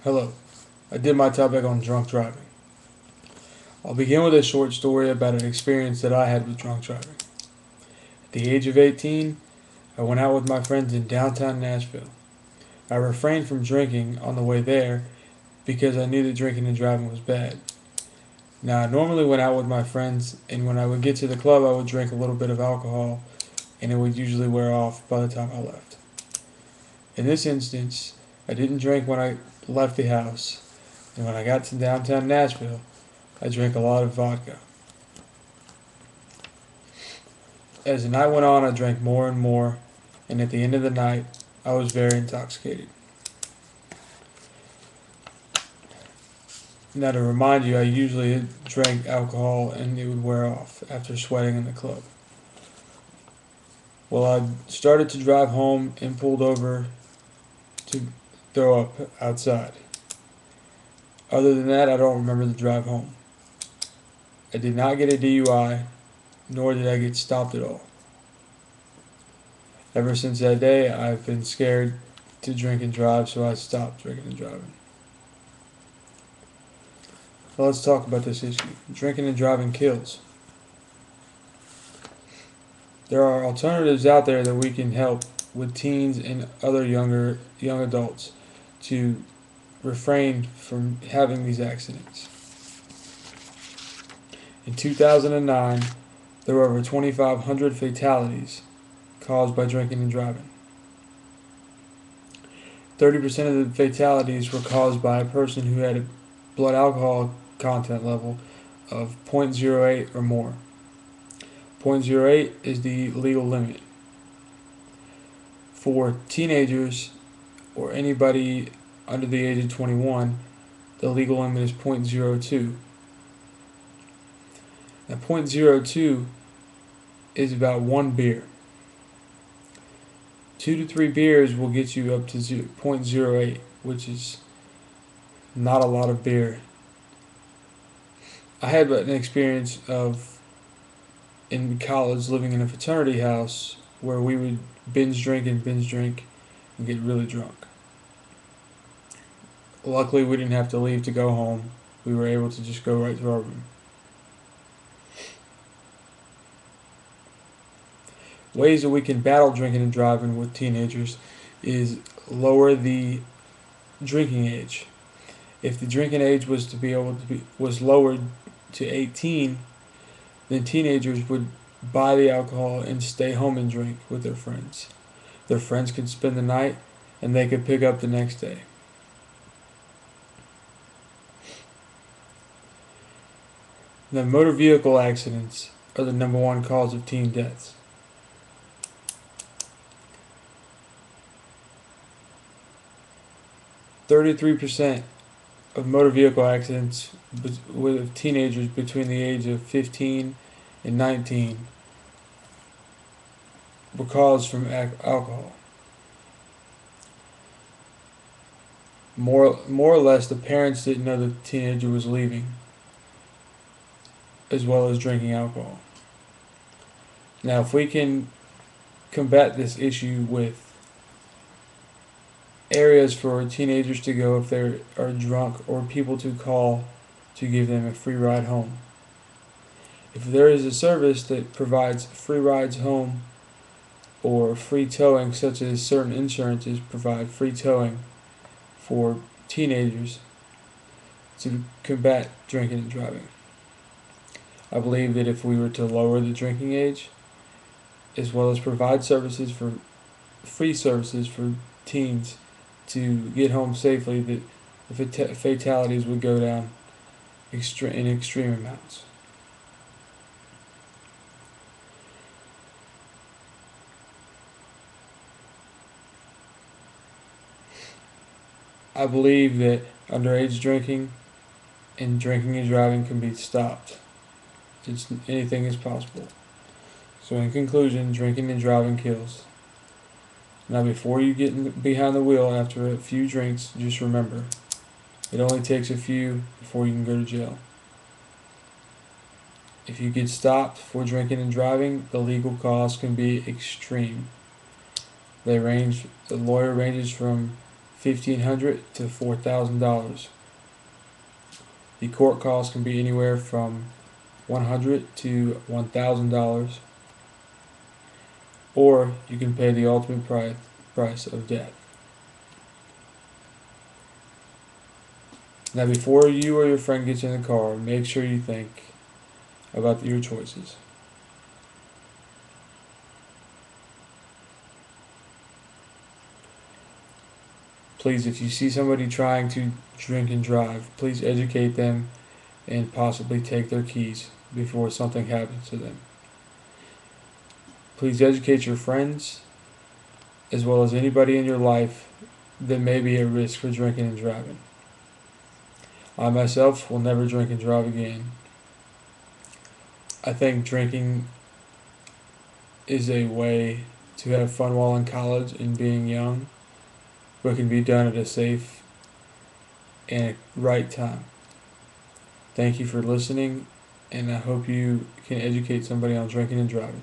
Hello. I did my topic on drunk driving. I'll begin with a short story about an experience that I had with drunk driving. At the age of 18, I went out with my friends in downtown Nashville. I refrained from drinking on the way there because I knew that drinking and driving was bad. Now, I normally went out with my friends, and when I would get to the club, I would drink a little bit of alcohol, and it would usually wear off by the time I left. In this instance, I didn't drink when I left the house, and when I got to downtown Nashville, I drank a lot of vodka. As the night went on, I drank more and more, and at the end of the night, I was very intoxicated. Now, to remind you, I usually drank alcohol and it would wear off after sweating in the club. Well, I started to drive home and pulled over to throw up outside. Other than that, I don't remember the drive home. I did not get a DUI, nor did I get stopped at all. Ever since that day, I've been scared to drink and drive, so I stopped drinking and driving. So let's talk about this issue. Drinking and driving kills. There are alternatives out there that we can help with teens and other young adults to refrain from having these accidents. In 2009, there were over 2,500 fatalities caused by drinking and driving. 30% of the fatalities were caused by a person who had a blood alcohol content level of 0.08 or more. 0.08 is the legal limit. For teenagers or anybody under the age of 21, the legal limit is 0.02. Now, 0.02 is about one beer. 2 to 3 beers will get you up to 0.08, which is not a lot of beer. I had an experience of in college living in a fraternity house where we would binge drink, and get really drunk. Luckily, we didn't have to leave to go home. We were able to just go right to our room. Ways that we can battle drinking and driving with teenagers is lower the drinking age. If the drinking age was lowered to 18, then teenagers would buy the alcohol and stay home and drink with their friends. Their friends could spend the night and they could pick up the next day. Now, motor vehicle accidents are the number one cause of teen deaths. 33% of motor vehicle accidents with teenagers between the age of 15 and 19 were caused from alcohol. More or less, the parents didn't know the teenager was leaving, as well as drinking alcohol. Now, if we can combat this issue with areas for teenagers to go if they are drunk, or people to call to give them a free ride home. If there is a service that provides free rides home or free towing, such as certain insurances provide free towing for teenagers to combat drinking and driving. I believe that if we were to lower the drinking age, as well as provide free services for teens to get home safely, that the fatalities would go down in extreme amounts. I believe that underage drinking and driving can be stopped. Anything is possible. So in conclusion, drinking and driving kills. Now, before you get behind the wheel after a few drinks, just remember, it only takes a few before you can go to jail. If you get stopped for drinking and driving, the legal costs can be extreme. The lawyer ranges from $1,500 to $4,000. The court costs can be anywhere from $100 to $1,000, or you can pay the ultimate price of death. Now, before you or your friend gets in the car, make sure you think about your choices. Please, if you see somebody trying to drink and drive, please educate them and possibly take their keys before something happens to them. Please educate your friends as well as anybody in your life that may be at risk for drinking and driving. I myself will never drink and drive again. I think drinking is a way to have fun while in college and being young, but can be done at a safe and right time. Thank you for listening, and I hope you can educate somebody on drinking and driving.